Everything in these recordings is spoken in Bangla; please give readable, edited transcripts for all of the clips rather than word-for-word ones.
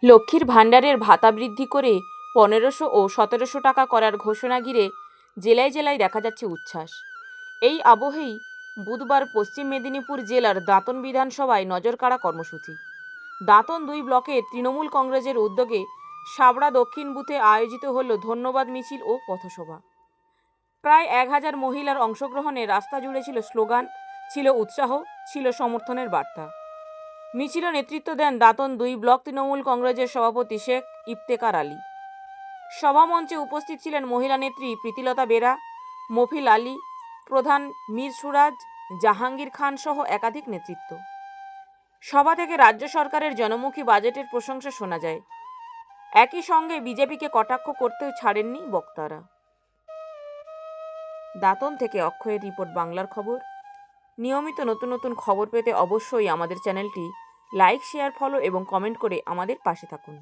লক্ষ্মীর ভাণ্ডারের ভাতা বৃদ্ধি করে 1500 ও 1700 টাকা করার ঘোষণা ঘিরে জেলায় জেলায় দেখা যাচ্ছে উচ্ছ্বাস। এই আবহেই বুধবার পশ্চিম মেদিনীপুর জেলার দাঁতন বিধানসভায় নজরকাড়া কর্মসূচি। দাঁতন 2 ব্লকের তৃণমূল কংগ্রেসের উদ্যোগে সাবড়া দক্ষিণ বুথে আয়োজিত হল ধন্যবাদ মিছিল ও পথসভা। প্রায় 1000 মহিলার অংশগ্রহণে রাস্তা জুড়ে ছিল স্লোগান, ছিল উৎসাহ, ছিল সমর্থনের বার্তা। মিছিলে নেতৃত্ব দেন দাঁতন 2 ব্লক তৃণমূল কংগ্রেসের সভাপতি শেখ ইফতেখার আলী। সভামঞ্চে উপস্থিত ছিলেন মহিলা নেত্রী প্রীতিলতা বেরা, মফিল আলী, প্রধান মীর সুরাজ, জাহাঙ্গীর খান সহ একাধিক নেতৃত্ব। সভা থেকে রাজ্য সরকারের জনমুখী বাজেটের প্রশংসা শোনা যায়। একই সঙ্গে বিজেপিকে কটাক্ষ করতেও ছাড়েননি বক্তারা। দাঁতন থেকে অক্ষয়ের রিপোর্ট, বাংলার খবর। নিয়মিত নতুন নতুন খবর পেতে অবশ্যই আমাদের চ্যানেলটি লাইক, শেয়ার, ফলো এবং কমেন্ট করে আমাদের পাশে থাকুন।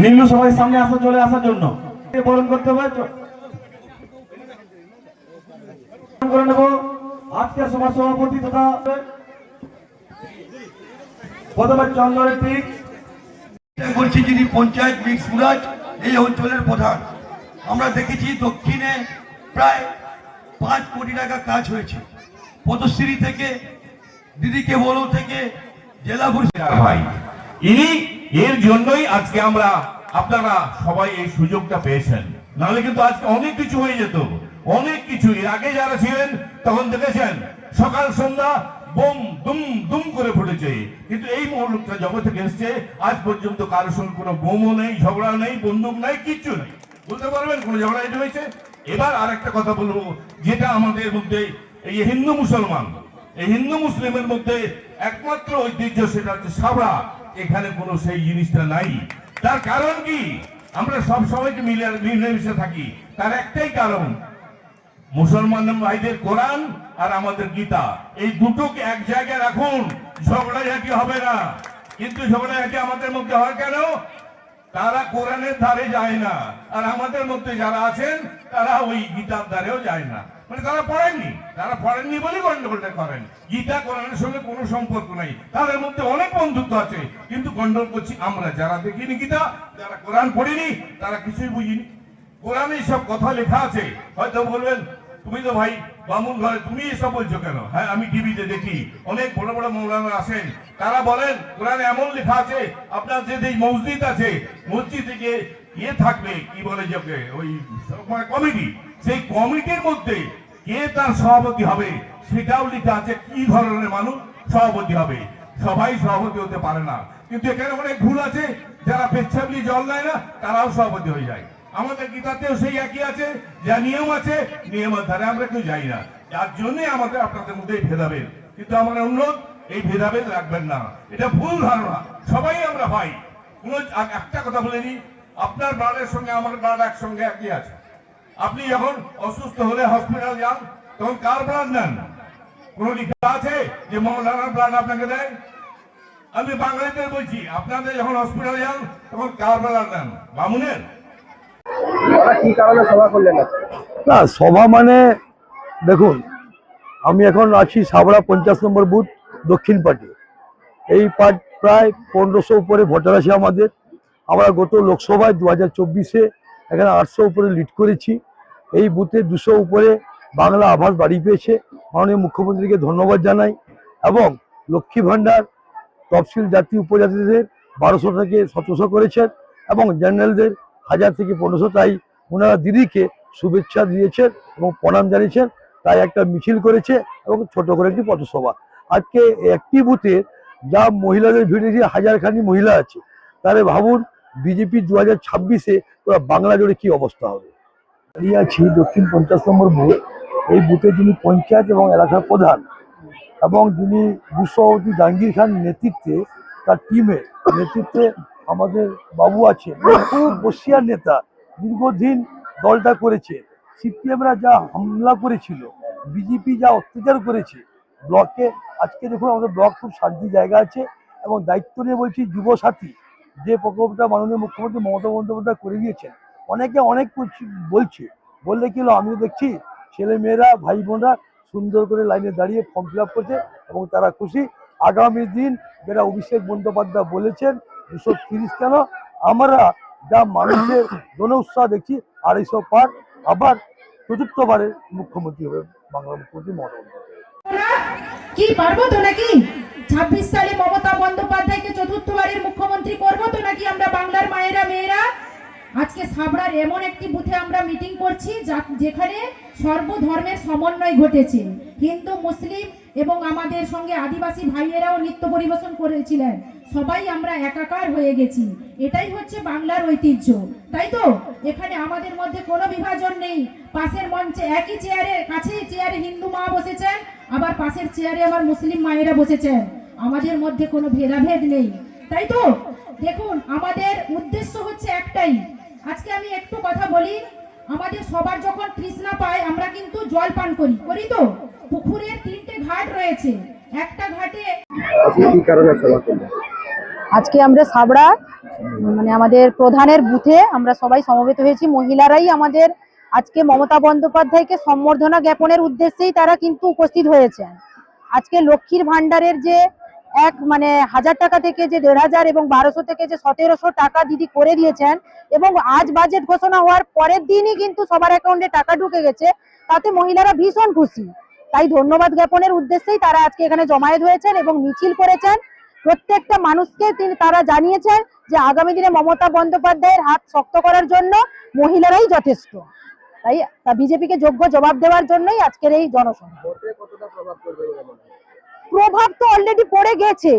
নীলু সবাই সামনে আসা, চলে আসার জন্য বরণ করতে হবে। করে নেব আজকের সমাজ সভাপতি তথা প্রথমে চন্দ্রের ঠিক বলছি, যিনি পঞ্চায়েত মীর সুরাজ এই অঞ্চলের প্রধান। আমরা দেখেছি দক্ষিণে প্রায় 5 কোটি টাকা কাজ হয়েছে, পদশ্রী থেকে, দিদিকে বলো থেকে, জেলা পরিষদ ভাই ইনি, এর জন্যই আজকে আমরা আপনারা সবাই এই সুযোগটা পেয়েছেন, নাহলে কিন্তু আজকে অনেক কিছু হয়ে যেত, অনেক কিছু। এর আগে যারা ছিলেন তখন দেখেছেন সকাল সন্ধ্যা বোম দুম দুম করে ফুটেছে, কিন্তু এই মুহূর্তটা জগৎ থেকে এসছে, আজ পর্যন্ত কারোর সঙ্গে কোনো বোমও নেই, ঝগড়া নেই, বন্দুক নেই, কিচ্ছু নেই। বলতে পারবেন কোনো ঝগড়া এটা হয়েছে? এবার আর একটা কথা বলবো, যেটা আমাদের মধ্যে এই হিন্দু মুসলমান, এই হিন্দু মুসলিমের মধ্যে একমাত্র ঐতিহ্য, সেটা হচ্ছে সাবড়া। এখানে কোনো সেই জিনিসটা নাই। তার কারণ কি? আমরা সব সবাইকে মিলেমিশে থাকি। তার একটাই কারণ, মুসলমান ভাইদের কোরআন আর আমাদের গীতা, এই দুটোকে এক জায়গায় রাখুন, ঝগড়াঝাটি হবে না। কিন্তু ঝগড়াঝাটি আমাদের মধ্যে হয় কেন? তারা কোরআনের ধারে যায় না, আর আমাদের মধ্যে যারা আছেন তারা ওই গীতার ধারেও যায় না। মানে তারা পড়েননি বলে গন্ডগোলটা করেন। গীতা কোরআনের সঙ্গে কোনো সম্পর্ক নাই, তাদের মধ্যে অনেক বন্ধুত্ব আছে, কিন্তু গন্ডগোল করছি আমরা, যারা দেখিনি গীতা, যারা কোরআন পড়িনি, তারা কিছুই বুঝিনি। কোরআনে সব কথা লেখা আছে। হয়তো বলবেন, তুমি তো ভাই বামুন ঘরে, তুমি এসব বলছো কেন? হ্যাঁ, আমি টিভিতে দেখি অনেক বড় বড় মৌলানা আসেন, তারা বলেন কোরআনে এমন লেখা আছে, আপনার যে মসজিদ আছে, মসজিদ থেকে ইয়ে থাকবে, কি বলে যাকে, ওই কমিটি, সেই কমিটির মধ্যে কে তার সভাপতি হবে সেটাও লেখা আছে, কি ধরনের মানুষ সভাপতি হবে। সবাই সভাপতি হতে পারে না, কিন্তু এখানে অনেক ভুল আছে। যারা পেচ্ছাবলি জল নেয় না, তারাও সভাপতি হয়ে যায়। আমাদের গীতাতেও সেই একই আছে, যা নিয়ম আছে, নিয়মের ধারে আমরা কেউ যাই না। যার জন্যই আমাদের আপনাদের মধ্যে এই ভেদাভেদ। কিন্তু আমার অনুরোধ, এই ভেদাভেদ রাখবেন না, এটা ভুল ধারণা। সবাই আমরা ভাই। কোন একটা কথা বলে নি, আপনার ব্লাডের সঙ্গে আমার ব্লাড একসঙ্গে একই আছে। আপনি যখন অসুস্থ হলে হসপিটাল যান, তখন কার ব্লাড নেন? কোন লেখা আছে যে মৌলানার ব্লাড আপনাকে দেয়? আমি বাঙালিদের বলছি, আপনাদের যখন হসপিটালে যান তখন কার ব্লাড নেন? বামুনের? কি কারণে সভা করলেন? না, সভা মানে দেখুন, আমি এখন আছি সাবড়া 50 নম্বর বুথ, দক্ষিণ পার্টি। এই পার্ট প্রায় 1500 উপরে ভোটার আছে আমাদের। আমরা গত লোকসভায় 2024-এ এখানে 800 উপরে লিড করেছি। এই বুথে 200 উপরে বাংলা আবাস বাড়ি পেয়েছে। মাননীয় মুখ্যমন্ত্রীকে ধন্যবাদ জানাই। এবং লক্ষ্মী ভাণ্ডার তফসিল জাতি উপজাতিদের 1200 থেকে 1700 করেছেন, এবং জেনারেলদের 1000 থেকে 1500। তাই ওনারা দিদিকে শুভেচ্ছা দিয়েছেন এবং প্রণাম জানিয়েছেন। তাই একটা মিছিল করেছে এবং ছোট করে একটি পথসভা। আজকে একটি বুথে যা মহিলাদের ভিড়ে হাজারখানি মহিলা আছে, তাহলে ভাবুন বিজেপি 2026-এ বাংলা জুড়ে কি অবস্থা হবে। দাঁড়িয়ে আছি দক্ষিণ 50 নম্বর বুথ। এই বুথে যিনি পঞ্চায়েত এবং এলাকার প্রধান এবং যিনি বুথ সভাপতি জাহাঙ্গীর খান নেতৃত্বে, তার টিমের নেতৃত্বে আমাদের বাবু আছেন, খুব বসিয়ার নেতা, দীর্ঘদিন দলটা করেছে। সিপিএমরা যা হামলা করেছিল, বিজেপি যা অত্যাচার করেছে ব্লকে, আজকে দেখুন আমাদের ব্লক খুব শান্তি জায়গা আছে। এবং দায়িত্ব নিয়ে বলছি, যুবসাথী যে প্রকল্পটা মাননীয় মুখ্যমন্ত্রী মমতা বন্দ্যোপাধ্যায় করে দিয়েছেন, অনেকে অনেক বলছে, বললে কি হলো, আমিও দেখছি ছেলে মেয়েরা ভাই বোনরা সুন্দর করে লাইনে দাঁড়িয়ে ফর্ম ফিল আপ করছে এবং তারা খুশি। আগামী দিন যেটা অভিষেক বন্দ্যোপাধ্যায় বলেছেন 230 কেন, আমরা যা মানুষের জন উৎসাহ দেখছি 250 পার, আবার চতুর্থবারের মুখ্যমন্ত্রী হবে বাংলার মুখ্যমন্ত্রী মমতা বন্দ্যোপাধ্যায়। কি পারবো তো নাকি 26 সালে মমতা বন্দ্যোপাধ্যায়কে চতুর্থবারের মুখ্যমন্ত্রী করবো তো নাকি আমরা বাংলার মায়েরা মেয়েরা? আজকে সাবড়ার এমন একটি বুথে আমরা মিটিং করছি যেখানে সর্বধর্মের সমন্বয় ঘটেছে। হিন্দু, মুসলিম এবং আমাদের সঙ্গে আদিবাসী ভাইয়েরাও নৃত্য পরিবেশন করেছিলেন। সবাই আমরা একাকার হয়ে গেছি। এটাই হচ্ছে বাংলার ঐতিহ্য, তাই তো? এখানে আমাদের মধ্যে কোনো বিভাজন নেই। পাশের মঞ্চে একই চেয়ারে, কাছেই চেয়ারে হিন্দু মা বসেছেন, আবার পাশের চেয়ারে আমার মুসলিম মায়েরা বসেছেন। আমাদের মধ্যে কোনো ভেদাভেদ নেই, তাই তো? দেখুন, আমাদের উদ্দেশ্য হচ্ছে একটাই। আজকে আমি একটু কথা বলি, আমাদের সবার যখন তৃষ্ণা পায় আমরা কিন্তু জল পান করি তো? পুকুরের 3টে ঘাট রয়েছে, একটা ঘাটে আজকে আমরা সাবড়া মানে আমাদের প্রধানের বুথে আমরা সবাই সমবেত হয়েছি। মহিলারাই আমাদের আজকে মমতা বন্দ্যোপাধ্যায়কে সম্বর্ধনা জ্ঞাপনের উদ্দেশ্যেই তারা কিন্তু উপস্থিত হয়েছেন। আজকে লক্ষ্মীর ভান্ডারের যে মানে 1000 টাকা থেকে যে 1500 এবং 1200 থেকে যে 1700 টাকা দিদি করে দিয়েছেন, এবং আজ বাজেট ঘোষণা হওয়ার পরের দিনই কিন্তু সবার অ্যাকাউন্টে টাকা ঢুকে গেছে, তাতে মহিলারা ভীষণ খুশি। তাই ধন্যবাদ জ্ঞাপনের উদ্দেশ্যেই তারা আজকে এখানে জমায়েত হয়েছেন এবং মিছিল করেছেন। প্রত্যেকটা মানুষকে তারা জানিয়েছেন যে আগামী দিনে মমতা বন্দ্যোপাধ্যায়ের হাত শক্ত করার জন্য মহিলারাই যথেষ্ট। তাই বিজেপিকে যোগ্য জবাব দেওয়ার জন্যই আজকের এই জনসভা। প্রভাব তো অলরেডি পড়ে গেছে।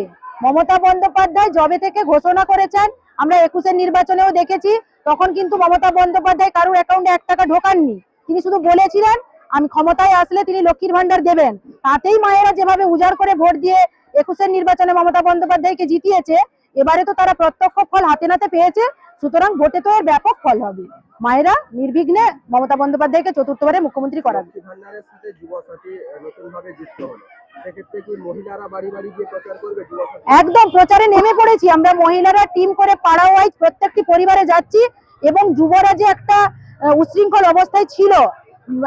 মমতা বন্দ্যোপাধ্যায় যবে থেকে ঘোষণা করেছেন, আমরা 21-এর নির্বাচনেও দেখেছি, তখন কিন্তু মমতা বন্দ্যোপাধ্যায় কারোর অ্যাকাউন্টে 1 টাকা ঢোকাননি। তিনি শুধু বলেছিলেন আমি ক্ষমতায় আসলে তিনি লক্ষ্মীর ভান্ডার দেবেন। তাতেই মায়েরা যেভাবে উজাড় করে ভোট দিয়ে 21-এর নির্বাচনে মমতা বন্দ্যোপাধ্যায়কে জিতিয়েছে, এবারে তো তারা প্রত্যক্ষ ফল হাতে নাতে পেয়েছে। সুতরাং ভোটে তো এর ব্যাপক ফল হবে। মায়েরা নির্বিঘ্নে মমতা বন্দ্যোপাধ্যায়কে চতুর্থবারে মুখ্যমন্ত্রী করাবে। একদম প্রচারে নেমে পড়েছি আমরা, মহিলারা টিম করে পাড়া ওয়াইজ প্রত্যেকটি পরিবারে যাচ্ছি। এবং যুবরা যে একটা উচ্ছৃঙ্খল অবস্থায় ছিল,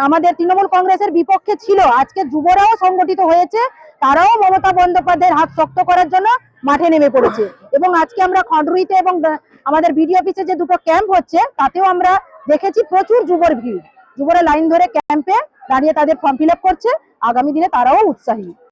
আমাদের তৃণমূল কংগ্রেসের বিপক্ষে ছিল, আজকে যুবরাও সংগঠিত হয়েছে, তারাও মমতা বন্দ্যোপাধ্যায়ের হাত শক্ত করার জন্য মাঠে নেমে পড়েছে। এবং আজকে আমরা খণ্ডরুইতে এবং আমাদের বিডিও অফিসে যে 2টো ক্যাম্প হচ্ছে, তাতেও আমরা দেখেছি প্রচুর যুবর ভিড়। যুবরা লাইন ধরে ক্যাম্পে দাঁড়িয়ে তাদের ফর্ম ফিল আপ করছে। আগামী দিনে তারাও উৎসাহী।